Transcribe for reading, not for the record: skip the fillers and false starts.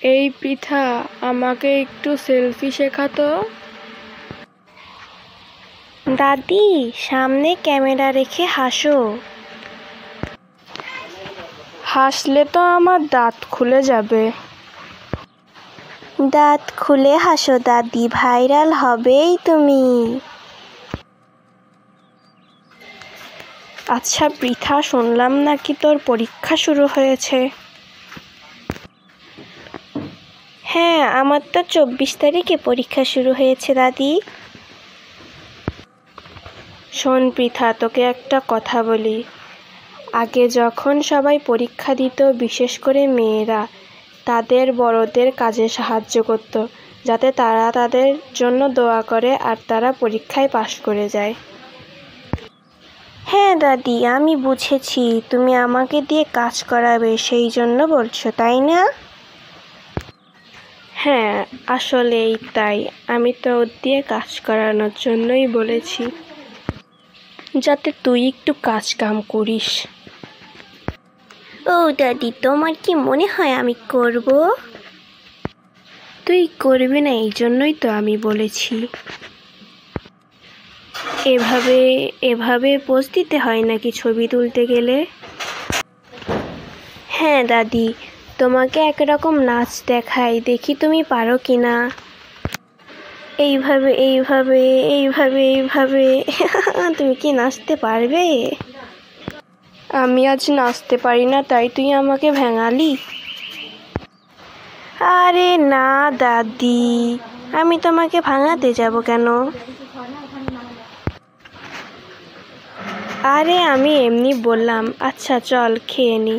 এই পৃথা, আমাকে একটু সেলফি শেখাতো। দাদি, সামনে ক্যামেরা রেখে হাসো। হাসলে তো আমার দাঁত খুলে যাবে। দাঁত খুলে হাসো দাদি, ভাইরাল হবেই তুমি। আচ্ছা পৃথা, শুনলাম নাকি তোর পরীক্ষা শুরু হয়েছে? হ্যাঁ, আমার তো 24 তারিখে পরীক্ষা শুরু হয়েছে দাদি। শোন পৃথা, তোকে একটা কথা বলি। আগে যখন সবাই পরীক্ষা দিত, বিশেষ করে মেয়েরা, তাদের বড়দের কাজে সাহায্য করত, যাতে তারা তাদের জন্য দোয়া করে আর তারা পরীক্ষায় পাশ করে যায়। হ্যাঁ দাদি, আমি বুঝেছি, তুমি আমাকে দিয়ে কাজ করাবে সেই জন্য বলছো, তাই না? হ্যাঁ, আসলেই তাই। আমি তোর দিয়ে কাজ করানোর জন্যই বলেছি, যাতে তুই একটু কাজ কাম করিস। ও দাদি, তোমার কি মনে হয় আমি করব? তুই করবি না, এই জন্যই তো আমি বলেছি। এভাবে এভাবে পোজ দিতে হয় নাকি ছবি তুলতে গেলে? হ্যাঁ দাদি, তোমাকে একরকম নাচ দেখাই, দেখি তুমি পারো কিনা। এইভাবে এইভাবে এইভাবে এইভাবে তুমি কি নাচতে পারবে? আমি আজ নাচতে পারি না, তাই তুই আমাকে ভেঙালি? আরে না দাদি, আমি তোমাকে ভাঙাতে যাব কেন? আরে আমি এমনি বললাম। আচ্ছা চল খেয়ে নি।